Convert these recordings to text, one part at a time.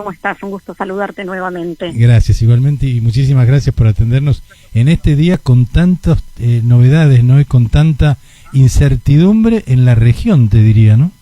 ¿Cómo estás? Un gusto saludarte nuevamente. Gracias, igualmente, y muchísimas gracias por atendernos en este día con tantas novedades, ¿no? Y con tanta incertidumbre en la región, te diría, ¿no?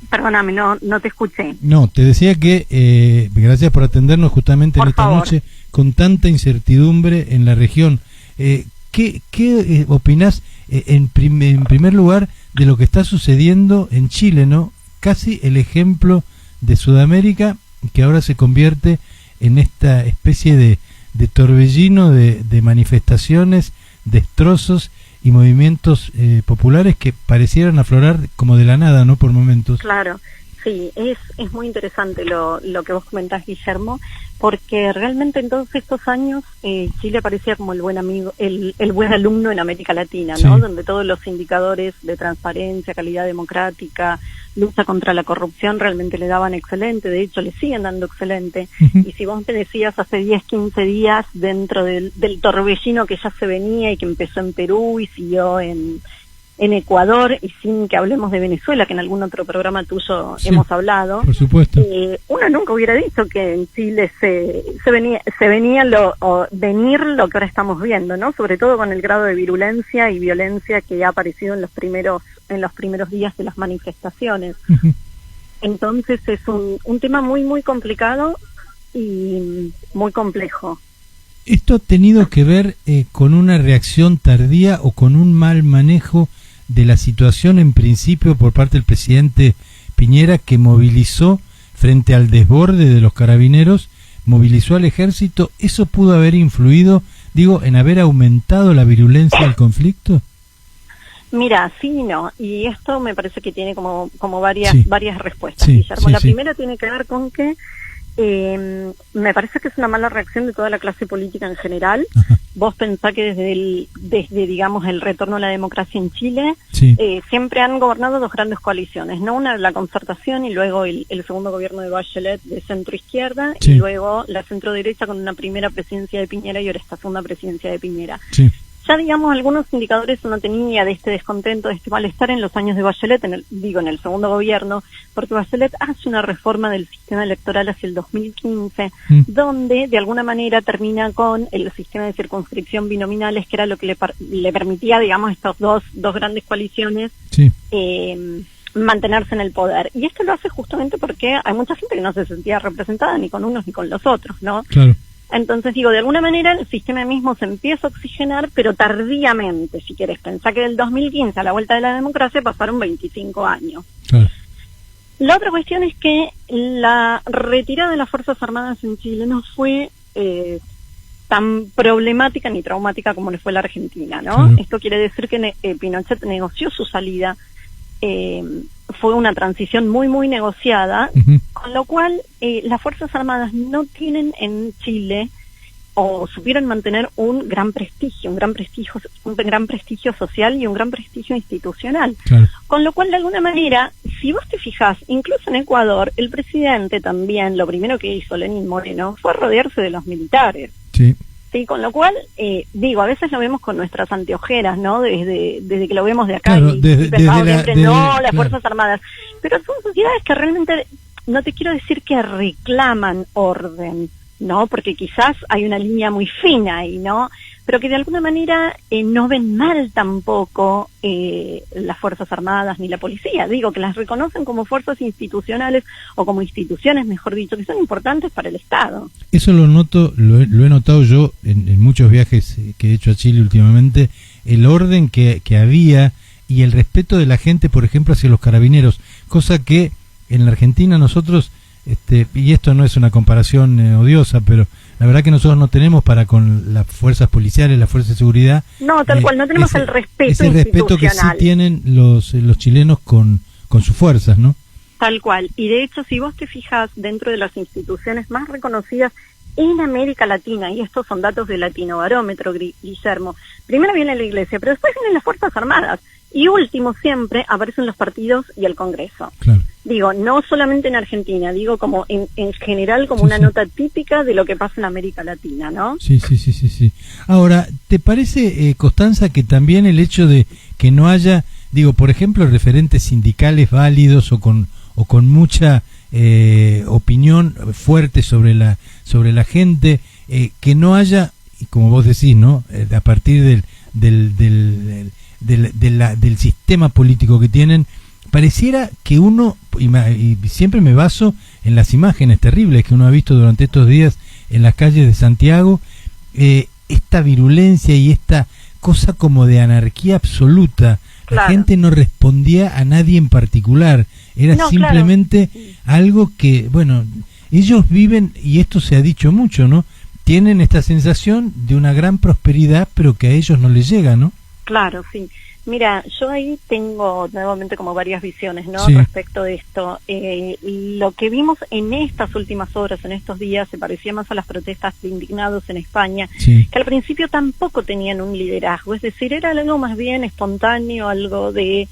Perdóname, no te escuché. No, te decía que gracias por atendernos justamente en esta noche con tanta incertidumbre en la región. ¿Qué opinás en primer lugar de lo que está sucediendo en Chile, ¿no? Casi el ejemplo de Sudamérica, que ahora se convierte en esta especie de torbellino de manifestaciones, destrozos y movimientos populares que parecieran aflorar como de la nada, ¿no? Por momentos. Claro, sí, es muy interesante lo que vos comentás, Guillermo, porque realmente en todos estos años Chile parecía como el buen amigo, el buen alumno en América Latina, ¿no? Sí. Donde todos los indicadores de transparencia, calidad democrática, lucha contra la corrupción realmente le daban excelente, de hecho le siguen dando excelente. Y si vos me decías hace 10, 15 días, dentro del torbellino que ya se venía y que empezó en Perú y siguió en Ecuador, y sin que hablemos de Venezuela, que en algún otro programa tuyo hemos hablado, por supuesto, uno nunca hubiera dicho que en Chile se venía venir lo que ahora estamos viendo, ¿no? Sobre todo con el grado de virulencia y violencia que ha aparecido en los primeros días de las manifestaciones. Entonces es un tema muy, muy complicado y muy complejo. ¿Esto ha tenido que ver con una reacción tardía o con un mal manejo de la situación en principio por parte del presidente Piñera, que movilizó frente al desborde de los carabineros, movilizó al ejército? ¿Eso pudo haber influido, en haber aumentado la virulencia del conflicto? Mira, sí y no, y esto me parece que tiene como varias respuestas, Guillermo. La primera tiene que ver con que me parece que es una mala reacción de toda la clase política en general. Ajá. Vos pensás que desde digamos el retorno a la democracia en Chile, siempre han gobernado dos grandes coaliciones, ¿no? Una, la Concertación, y luego el segundo gobierno de Bachelet de centro izquierda, y luego la centro derecha con una primera presidencia de Piñera y ahora esta segunda presidencia de Piñera. Ya, digamos, algunos indicadores uno tenía de este descontento, de este malestar en los años de Bachelet, en el segundo gobierno, porque Bachelet hace una reforma del sistema electoral hacia el 2015, donde de alguna manera termina con el sistema de circunscripción binominales, que era lo que le permitía, digamos, estos dos grandes coaliciones mantenerse en el poder. Y esto lo hace justamente porque hay mucha gente que no se sentía representada ni con unos ni con los otros, ¿no? Claro. Entonces de alguna manera el sistema mismo se empieza a oxigenar, pero tardíamente, si quieres. Pensá que del 2015 a la vuelta de la democracia pasaron 25 años. Claro. La otra cuestión es que la retirada de las Fuerzas Armadas en Chile no fue tan problemática ni traumática como le fue la Argentina, ¿no? Esto quiere decir que Pinochet negoció su salida, fue una transición muy, muy negociada, con lo cual las Fuerzas Armadas no tienen en Chile, o supieron mantener un gran prestigio social y un gran prestigio institucional. Claro. Con lo cual, de alguna manera, si vos te fijás, incluso en Ecuador, el presidente también, lo primero que hizo Lenín Moreno fue rodearse de los militares. Sí, con lo cual, a veces lo vemos con nuestras anteojeras, ¿no? Desde que lo vemos de acá, claro, y pensamos siempre, las Fuerzas Armadas. Pero son sociedades que realmente, no te quiero decir que reclaman orden, ¿no? Porque quizás hay una línea muy fina ahí, ¿no? Pero que de alguna manera no ven mal tampoco las Fuerzas Armadas ni la policía. Que las reconocen como fuerzas institucionales, o como instituciones, mejor dicho, que son importantes para el Estado. Eso lo he notado yo en muchos viajes que he hecho a Chile últimamente, el orden que había y el respeto de la gente, por ejemplo, hacia los carabineros, cosa que en la Argentina nosotros, y esto no es una comparación odiosa, pero la verdad que nosotros no tenemos para con las fuerzas policiales, las fuerzas de seguridad. No, tal cual, no tenemos el respeto ese respeto que sí tienen los chilenos con sus fuerzas, ¿no? Tal cual, y de hecho, si vos te fijas, dentro de las instituciones más reconocidas en América Latina, y estos son datos de Latinobarómetro, Guillermo, primero viene la Iglesia, pero después vienen las Fuerzas Armadas, y último siempre aparecen los partidos y el Congreso. Claro. No solamente en Argentina, como en general, como una nota típica de lo que pasa en América Latina, ¿no? Sí. Ahora, ¿te parece, Constanza, que también el hecho de que no haya, por ejemplo, referentes sindicales válidos o con mucha opinión fuerte sobre la gente, que no haya, como vos decís, ¿no? A partir del sistema político que tienen, pareciera que uno, y siempre me baso en las imágenes terribles que uno ha visto durante estos días en las calles de Santiago, esta virulencia y esta cosa como de anarquía absoluta. La gente no respondía a nadie en particular, era simplemente algo que, bueno, ellos viven, y esto se ha dicho mucho, ¿no? Tienen esta sensación de una gran prosperidad, pero que a ellos no les llega, ¿no? Claro, sí. Mira, yo ahí tengo nuevamente como varias visiones, ¿no? Sí. Respecto de esto. Lo que vimos en estas últimas horas, en estos días, se parecía más a las protestas de indignados en España, sí, que al principio tampoco tenían un liderazgo, es decir, era algo más bien espontáneo, algo de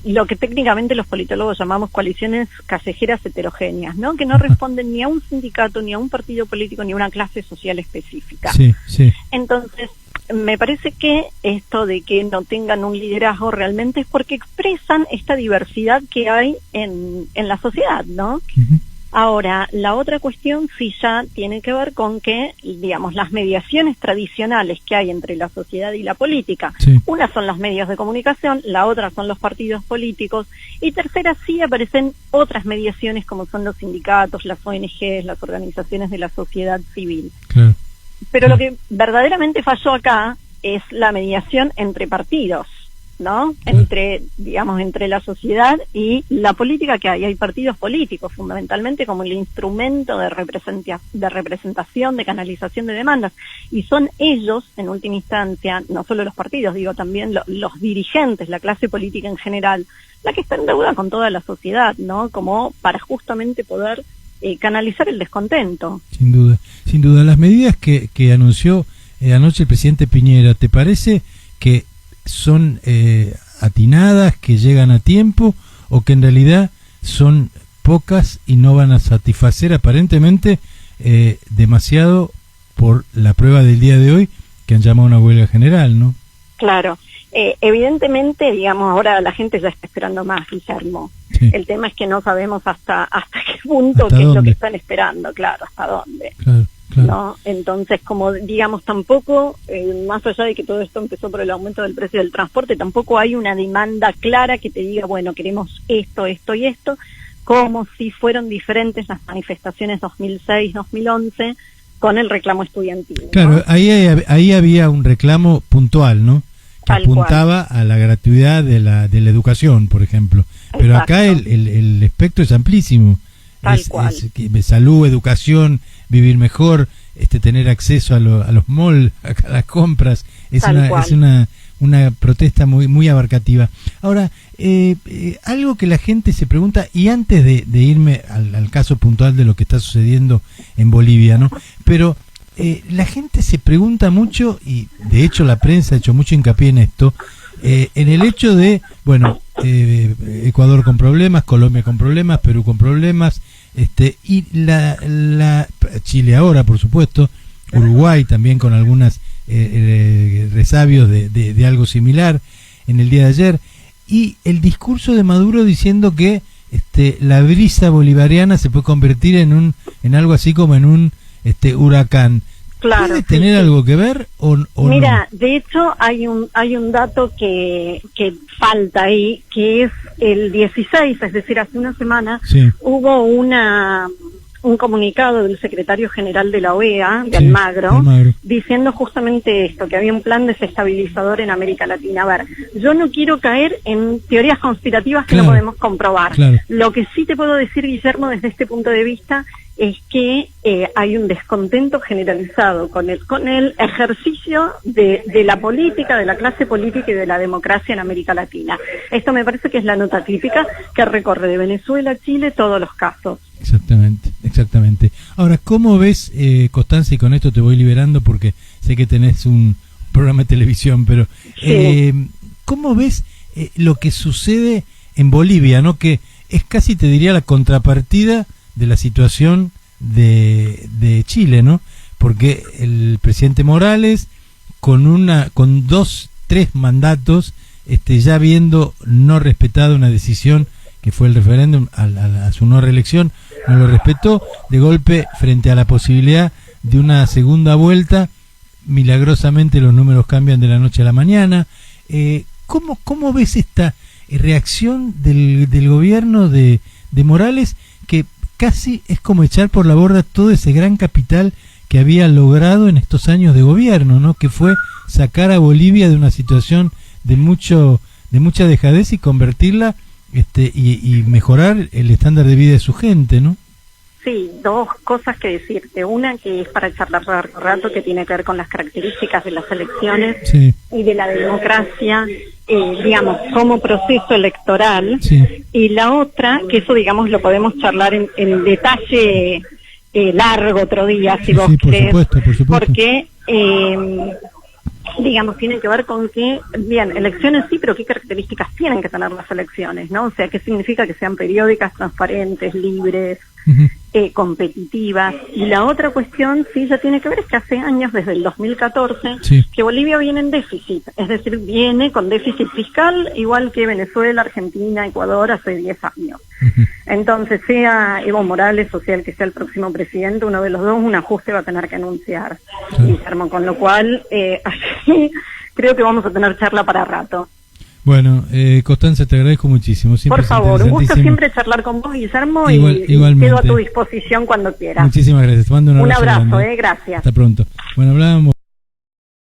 lo que técnicamente los politólogos llamamos coaliciones callejeras heterogéneas, ¿no? Que no responden ni a un sindicato, ni a un partido político, ni a una clase social específica. Sí, sí. Entonces, me parece que esto de que no tengan un liderazgo realmente es porque expresan esta diversidad que hay en la sociedad, ¿no? Uh-huh. Ahora, la otra cuestión sí ya tiene que ver con que, digamos, las mediaciones tradicionales que hay entre la sociedad y la política, sí, una son los medios de comunicación, la otra son los partidos políticos, y tercera sí aparecen otras mediaciones como son los sindicatos, las ONGs, las organizaciones de la sociedad civil. Claro. Pero lo que verdaderamente falló acá es la mediación entre partidos, ¿no? Entre, digamos, entre la sociedad y la política que hay. Hay partidos políticos, fundamentalmente, como el instrumento de representación, de canalización de demandas. Y son ellos, en última instancia, no solo los partidos, digo, también los dirigentes, la clase política en general, la que está en deuda con toda la sociedad, ¿no? Como para justamente poder canalizar el descontento. Sin duda, sin duda. Las medidas que anunció anoche el presidente Piñera, ¿te parece que son atinadas, que llegan a tiempo, o que en realidad son pocas y no van a satisfacer aparentemente demasiado por la prueba del día de hoy, que han llamado a una huelga general, ¿no? Claro. Evidentemente, digamos, ahora la gente ya está esperando más, Guillermo. Sí. El tema es que no sabemos hasta qué punto, qué es lo que están esperando, claro, hasta dónde. Claro, claro. ¿No? Entonces, como digamos, tampoco, más allá de que todo esto empezó por el aumento del precio del transporte, tampoco hay una demanda clara que te diga, bueno, queremos esto, esto y esto, como si fueron diferentes las manifestaciones 2006, 2011 con el reclamo estudiantil, ¿no? Claro, ahí había un reclamo puntual, ¿no? Que apuntaba a la gratuidad de la educación, por ejemplo. Pero exacto, acá el espectro es amplísimo. Es salud, educación, vivir mejor, tener acceso a los malls, a las compras. Es una protesta muy abarcativa. Ahora, algo que la gente se pregunta, y antes de irme al caso puntual de lo que está sucediendo en Bolivia, ¿no? Pero la gente se pregunta mucho, y de hecho la prensa ha hecho mucho hincapié en esto, en el hecho de, bueno, Ecuador con problemas, Colombia con problemas, Perú con problemas, y Chile ahora, por supuesto, Uruguay también con algunas resabios de algo similar en el día de ayer, y el discurso de Maduro diciendo que la brisa bolivariana se puede convertir en algo así como en un huracán. Claro, ¿puede tener algo que ver o mira, no? De hecho hay un dato que falta ahí, que es el 16, es decir, hace una semana, sí, hubo un comunicado del secretario general de la OEA, de Almagro, diciendo justamente esto, que había un plan desestabilizador en América Latina. A ver, yo no quiero caer en teorías conspirativas que no podemos comprobar. Claro. Lo que sí te puedo decir, Guillermo, desde este punto de vista, es que hay un descontento generalizado con el ejercicio de la política, de la clase política y de la democracia en América Latina. Esto me parece que es la nota típica que recorre de Venezuela a Chile todos los casos. Exactamente. Ahora, ¿cómo ves, Constanza, y con esto te voy liberando porque sé que tenés un programa de televisión, pero sí, ¿cómo ves lo que sucede en Bolivia, ¿no? Que es casi, te diría, la contrapartida de la situación de Chile, ¿no? Porque el presidente Morales, con 2, 3 mandatos, ya habiendo no respetado una decisión que fue el referéndum a su no reelección, no lo respetó. De golpe, frente a la posibilidad de una segunda vuelta, milagrosamente los números cambian de la noche a la mañana. ¿Cómo ves esta reacción del gobierno de Morales, que casi es como echar por la borda todo ese gran capital que había logrado en estos años de gobierno, ¿no? Que fue sacar a Bolivia de una situación de mucha dejadez y convertirla y mejorar el estándar de vida de su gente, ¿no? Sí, dos cosas que decirte. Una que es para charlar rato, que tiene que ver con las características de las elecciones sí. y de la democracia, digamos, como proceso electoral. Sí. Y la otra, que eso, digamos, lo podemos charlar en detalle largo otro día, si vos querés. Por supuesto. Porque, digamos, tiene que ver con que, bien, elecciones sí, pero qué características tienen que tener las elecciones, ¿no? O sea, qué significa que sean periódicas, transparentes, libres, competitivas. Y la otra cuestión, sí, ya tiene que ver, es que hace años, desde el 2014, sí. que Bolivia viene en déficit, es decir, viene con déficit fiscal, igual que Venezuela, Argentina, Ecuador, hace 10 años. Entonces, sea Evo Morales o sea el que sea el próximo presidente, uno de los dos, un ajuste va a tener que anunciar, Guillermo, con lo cual, así creo que vamos a tener charla para rato. Bueno, Constanza, te agradezco muchísimo. Siempre por favor, un gusto siempre charlar con vos, Guillermo, igualmente. Quedo a tu disposición cuando quieras. Muchísimas gracias. Te mando un abrazo grande. Grande. Gracias. Hasta pronto. Bueno, hablábamos